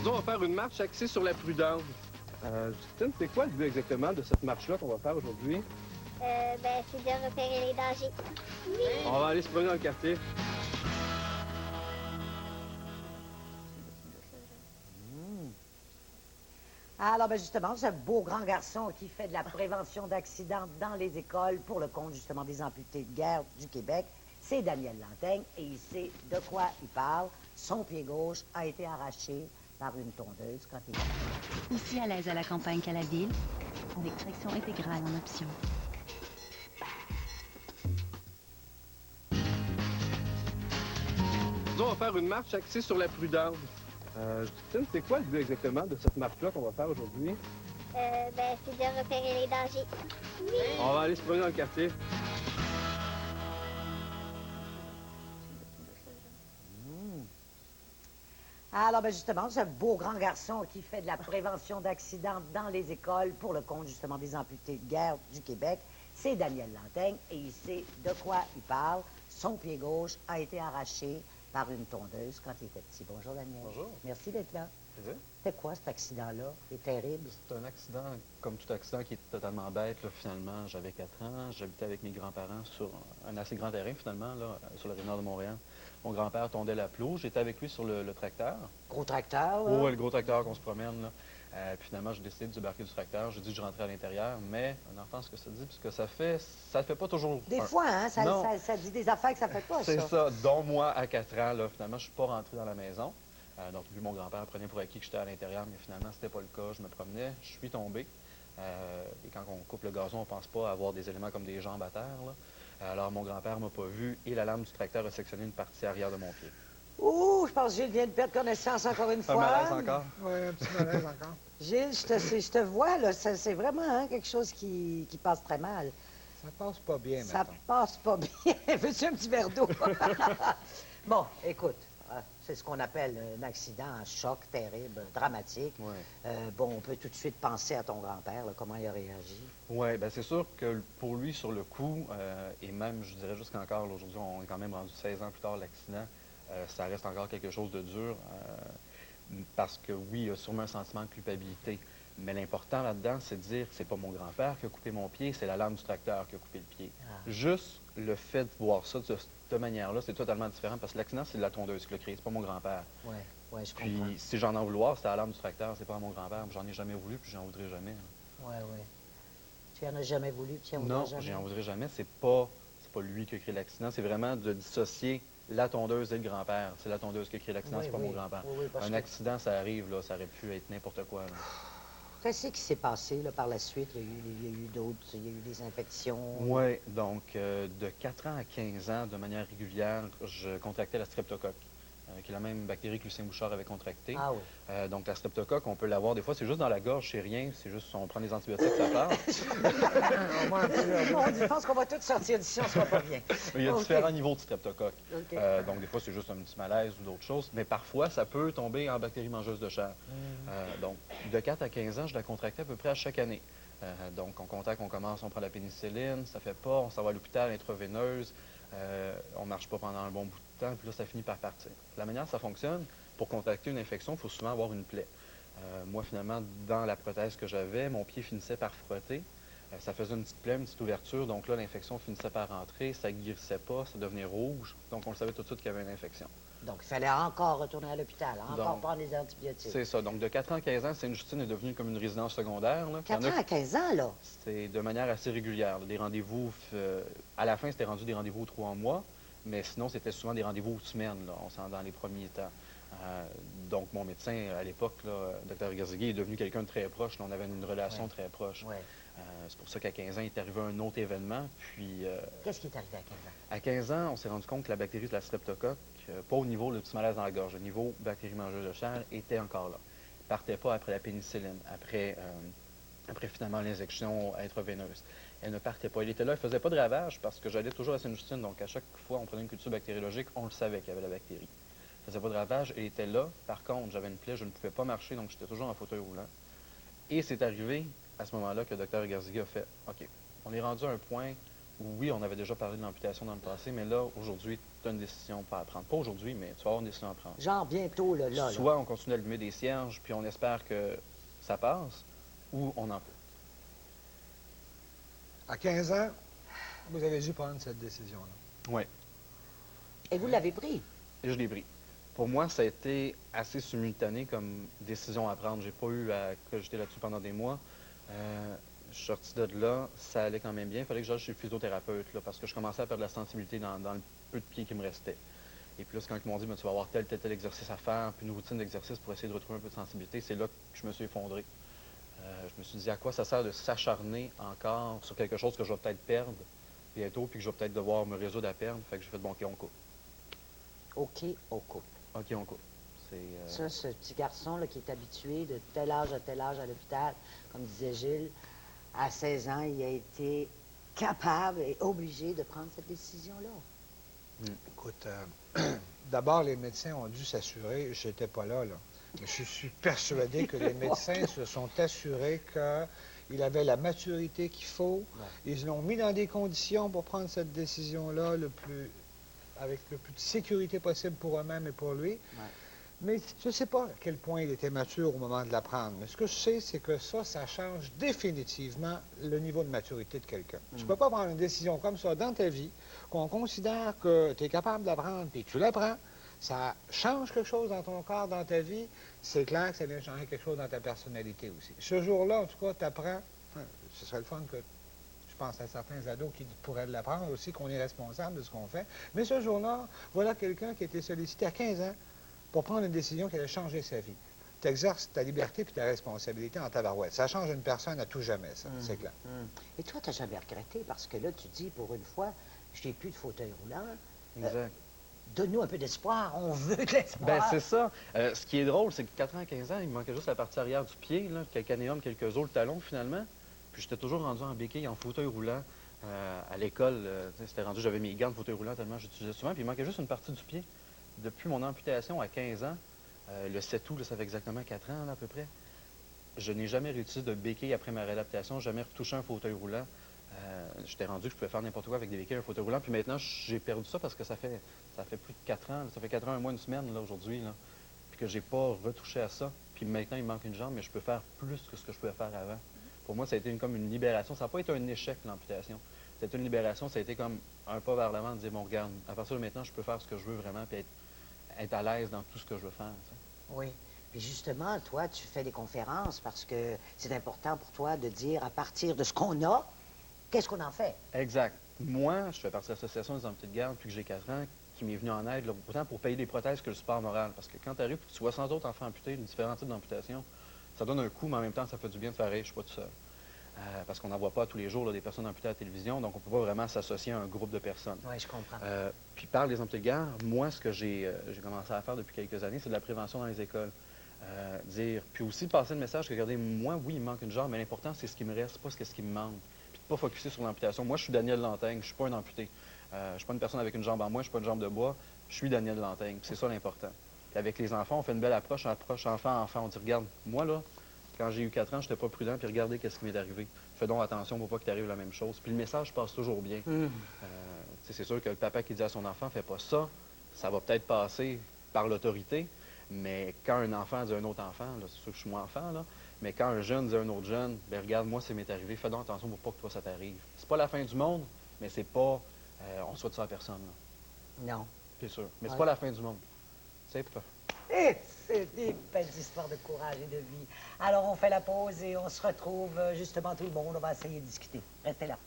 Nous, on va faire une marche axée sur la prudence. Justine, c'est quoi le but exactement de cette marche-là qu'on va faire aujourd'hui? C'est de repérer les dangers. On va aller se promener dans le quartier. Alors, justement, ce beau grand garçon qui fait de la prévention d'accidents dans les écoles pour le compte, justement, des amputés de guerre du Québec, c'est Daniel Lantaigne et il sait de quoi il parle. Son pied gauche a été arraché par une tondeuse quand il est... Aussi à l'aise à la campagne qu'à la ville, avec traction intégrale en option. Nous, on va faire une marche axée sur la prudence. Justine, c'est quoi le but exactement de cette marche-là qu'on va faire aujourd'hui? C'est de repérer les dangers. On va aller se promener dans le quartier. Alors, justement, ce beau grand garçon qui fait de la prévention d'accidents dans les écoles pour le compte, justement, des amputés de guerre du Québec, c'est Daniel Lantaigne et il sait de quoi il parle. Son pied gauche a été arraché par une tondeuse quand il était petit. Bonjour, Daniel. Bonjour. Merci d'être là. Plaisir. C'était quoi cet accident-là? C'est terrible. C'est un accident, comme tout accident, qui est totalement bête. Là, finalement, j'avais 4 ans, j'habitais avec mes grands-parents sur un assez grand terrain, finalement, là, sur la rive nord de Montréal. Mon grand-père tondait la pelouse, j'étais avec lui sur le tracteur. Gros tracteur, là? Oh, le gros tracteur qu'on se promène, là. Puis finalement, j'ai décidé de débarquer du tracteur. J'ai dit que je rentrais à l'intérieur, mais un enfant, ce que ça dit, parce que ça fait pas toujours... Des fois, hein, Non. ça dit des affaires que ça fait pas, ça. C'est ça, dont moi, à 4 ans, là, finalement, je suis pas rentré dans la maison. Donc, lui, mon grand-père prenait pour acquis que j'étais à l'intérieur, mais finalement, c'était pas le cas. Je me promenais, je suis tombé. Et quand on coupe le gazon, on pense pas avoir des éléments comme des jambes à terre, là. Alors, mon grand-père m'a pas vu et la lame du tracteur a sectionné une partie arrière de mon pied. Ouh, je pense que Gilles vient de perdre connaissance encore une Un fois. malaise encore? Oui, un petit malaise encore. Gilles, je te vois, là, c'est vraiment hein, quelque chose qui passe très mal. Ça passe pas bien, Ça maintenant. passe pas bien. Veux-tu un petit verre d'eau? Bon, écoute, c'est ce qu'on appelle un accident, un choc terrible, dramatique. Ouais. Bon, on peut tout de suite penser à ton grand-père, là, comment il a réagi. Oui, bien c'est sûr que pour lui, sur le coup, et même, je dirais jusqu'encore, là, aujourd'hui, on est quand même rendu 16 ans plus tard, l'accident, ça reste encore quelque chose de dur, parce que oui, il y a sûrement un sentiment de culpabilité. Mais l'important là-dedans, c'est de dire que c'est pas mon grand-père qui a coupé mon pied, c'est la lame du tracteur qui a coupé le pied. Juste le fait de voir ça de cette manière-là, c'est totalement différent, parce que l'accident, c'est la tondeuse qui l'a créé, c'est pas mon grand-père. Oui, oui, je comprends. Puis, si j'en ai à vouloir, c'est la lame du tracteur, c'est pas à mon grand-père. J'en ai jamais voulu, puis j'en voudrais jamais. Oui, oui. Tu en as jamais voulu, tu en voudrais Non, jamais? j'en voudrais jamais. C'est pas lui qui a créé l'accident. C'est vraiment de dissocier la tondeuse et le grand-père. C'est la tondeuse qui a créé l'accident, Oui, c'est pas oui. mon grand-père. Oui, oui, parce Un que- accident, ça arrive, là, ça aurait pu être n'importe quoi, là. Qu'est-ce qui s'est passé là, par la suite? Il y a eu d'autres, il y a eu des infections. Oui, donc de 4 ans à 15 ans, de manière régulière, je contractais la streptocoque, qui est la même bactérie que Lucien Bouchard avait contractée. Ah oui. Donc la streptocoque, on peut l'avoir des fois, c'est juste dans la gorge, c'est rien, c'est juste on prend des antibiotiques, ça part. Au moins un petit verre d'eau. Je pense qu'on va tous sortir d'ici, on se voit pas bien. Il y a OK. différents niveaux de streptocoque. OK. Donc, des fois, c'est juste un petit malaise ou d'autres choses. Mais parfois, ça peut tomber en bactérie mangeuse de chair. Donc, de 4 à 15 ans, je la contractais à peu près à chaque année. Donc, on contacte, on commence, on prend la pénicilline, ça fait pas, on s'en va à l'hôpital, intraveineuse, on marche pas pendant un bon bout de temps, puis là, ça finit par partir. La manière dont ça fonctionne, pour contracter une infection, il faut souvent avoir une plaie. Moi, finalement, dans la prothèse que j'avais, mon pied finissait par frotter. Ça faisait une petite plaie, une petite ouverture. Donc là, l'infection finissait par rentrer, ça guérissait pas, ça devenait rouge. Donc on le savait tout de suite qu'il y avait une infection. Donc, il fallait encore retourner à l'hôpital, encore Donc, prendre les antibiotiques. C'est ça. Donc de 4 ans à 15 ans, Sainte-Justine est devenue comme une résidence secondaire, là. Il y en 4 a ans à 15 ans, là? C'est de manière assez régulière, là. Des rendez-vous, à la fin, c'était rendu des rendez-vous 3 mois, mais sinon, c'était souvent des rendez-vous semaines, là, on s'en dans les premiers temps. Donc, mon médecin, à l'époque, Dr. Garzigui, est devenu quelqu'un de très proche. Là, on avait une relation très proche. Oui. C'est pour ça qu'à 15 ans, il est arrivé un autre événement. Puis, Qu'est-ce qui est arrivé à 15 ans? à 15 ans, on s'est rendu compte que la bactérie de la streptocoque, pas au niveau le petit malaise dans la gorge, au niveau bactérie mangeuse de chair, était encore là. Il ne partait pas après la pénicilline, après finalement l'injection intraveineuse. Elle ne partait pas. Il était là, il ne faisait pas de ravage parce que j'allais toujours à Sainte-Justine. Donc, à chaque fois on prenait une culture bactériologique, on le savait qu'il y avait la bactérie. Il ne faisait pas de ravage. Elle était là. Par contre, j'avais une plaie, je ne pouvais pas marcher, donc j'étais toujours en fauteuil roulant. Et c'est arrivé à ce moment-là que le Dr. Garzigui a fait « OK, on est rendu à un point où, oui, on avait déjà parlé de l'amputation dans le passé, mais là, aujourd'hui, tu as une décision pas à prendre. Pas aujourd'hui, mais tu vas avoir une décision à prendre. Genre bientôt, là. Soit on continue d'allumer des cierges, puis on espère que ça passe, ou on en peut. À 15 ans, vous avez dû prendre cette décision-là. Oui, Et vous l'avez pris. et je l'ai pris. Pour moi, ça a été assez simultané comme décision à prendre. J'ai pas eu à cogiter là-dessus pendant des mois. Je suis sorti de là, ça allait quand même bien. Il fallait que j'aille chez le physiothérapeute, là, parce que je commençais à perdre la sensibilité dans le peu de pied qui me restait. Et puis là, c'est quand ils m'ont dit, ben, tu vas avoir tel exercice à faire, puis une routine d'exercice pour essayer de retrouver un peu de sensibilité, c'est là que je me suis effondré. Je me suis dit, à quoi ça sert de s'acharner encore sur quelque chose que je vais peut-être perdre bientôt, puis que je vais peut-être devoir me résoudre à perdre. Fait que j'ai fait, bon, OK, on coupe. OK, on coupe. OK, on coupe. Ça, ce petit garçon là, qui est habitué de tel âge à l'hôpital, comme disait Gilles, à 16 ans, il a été capable et obligé de prendre cette décision-là. Écoute, d'abord, les médecins ont dû s'assurer, je n'étais pas là, mais je suis persuadé que les médecins se sont assurés qu'il avait la maturité qu'il faut. Ouais. Ils l'ont mis dans des conditions pour prendre cette décision-là avec le plus de sécurité possible pour eux-mêmes et pour lui. Ouais. Mais je ne sais pas à quel point il était mature au moment de la prendre. Mais ce que je sais, c'est que ça change définitivement le niveau de maturité de quelqu'un. Tu ne peux pas prendre une décision comme ça dans ta vie, qu'on considère que tu es capable de la prendre et que tu la prends. Ça change quelque chose dans ton corps, dans ta vie. C'est clair que ça vient changer quelque chose dans ta personnalité aussi. Ce jour-là, en tout cas, tu apprends. Ce serait le fun que je pense à certains ados qui pourraient l'apprendre aussi, qu'on est responsable de ce qu'on fait. Mais ce jour-là, voilà quelqu'un qui a été sollicité à 15 ans pour prendre une décision qui allait changer sa vie. Tu exerces ta liberté puis ta responsabilité en tabarouette. Ça change une personne à tout jamais, ça, c'est clair. Et toi, tu n'as jamais regretté parce que là, tu dis, pour une fois, je n'ai plus de fauteuil roulant. Exact. Donne-nous un peu d'espoir. On veut de l'espoir. Ben c'est ça. Ce qui est drôle, c'est que 4 ans à 15 ans, il me manquait juste la partie arrière du pied, là, quelques anéums, quelques os, le talon finalement. Puis j'étais toujours rendu en béquille, en fauteuil roulant. À l'école, c'était rendu, j'avais mes gants de fauteuil roulant tellement j'utilisais souvent. Puis il manquait juste une partie du pied. Depuis mon amputation à 15 ans, le 7 août, là, ça fait exactement 4 ans là, à peu près, je n'ai jamais réutilisé de béquille après ma réadaptation, jamais retouché un fauteuil roulant. J'étais rendu que je pouvais faire n'importe quoi avec des béquilles, un fauteuil roulant. Puis maintenant, j'ai perdu ça parce que ça fait plus de 4 ans. Là, ça fait 4 ans, un mois, une semaine là, aujourd'hui. Là, puis que j'ai pas retouché à ça. Puis maintenant, il me manque une jambe, mais je peux faire plus que ce que je pouvais faire avant. Pour moi, ça a été comme une libération. Ça n'a pas été un échec, l'amputation. Ça a été une libération. Ça a été comme un pas vers l'avant de dire, bon, regarde, à partir de maintenant, je peux faire ce que je veux vraiment, puis être à l'aise dans tout ce que je veux faire. Tu sais. Oui. Puis justement, toi, tu fais des conférences parce que c'est important pour toi de dire, à partir de ce qu'on a, qu'est-ce qu'on en fait? Exact. Moi, je fais partie de l'association des amputés de garde depuis que j'ai 4 ans, qui m'est venue en aide, là, autant pour payer des prothèses que le support moral. Parce que quand tu arrives et que tu vois 100 autres enfants amputés, différents types d'amputations, ça donne un coup, mais en même temps, ça fait du bien de faire rire, je suis pas tout seul. Parce qu'on n'en voit pas tous les jours là, des personnes amputées à la télévision, donc on ne peut pas vraiment s'associer à un groupe de personnes. Oui, je comprends. Puis par les amputés de garde, moi, ce que j'ai commencé à faire depuis quelques années, c'est de la prévention dans les écoles. Puis aussi passer le message que, regardez, moi, oui, il me manque une jambe, mais l'important, c'est ce qui me reste, pas ce qui me manque. Puis de ne pas focusser sur l'amputation. Moi, je suis Daniel Lantaigne, je ne suis pas un amputé. Je ne suis pas une personne avec une jambe en moins, je ne suis pas une jambe de bois, je suis Daniel Lantaigne. C'est ça l'important. Puis avec les enfants, on fait une belle approche enfant. On dit, regarde, moi, là, quand j'ai eu 4 ans, je n'étais pas prudent, puis regardez qu'est-ce qui m'est arrivé. Fais donc attention pour pas qu'il t'arrive la même chose. Puis le message passe toujours bien. C'est sûr que le papa qui dit à son enfant, fais pas ça, ça va peut-être passer par l'autorité, mais quand un enfant dit à un autre enfant, là, c'est sûr que je suis moins enfant, là, mais quand un jeune dit à un autre jeune, ben regarde, moi, ça m'est arrivé, fais donc attention pour pas que toi, ça t'arrive. C'est pas la fin du monde, mais c'est pas, on souhaite ça à personne, là. Non. C'est sûr. Mais c'est Ouais. pas la fin du monde. C'est pas. Et c'est des belles histoires de courage et de vie. Alors, on fait la pause et on se retrouve justement tout le monde. On va essayer de discuter. Restez là.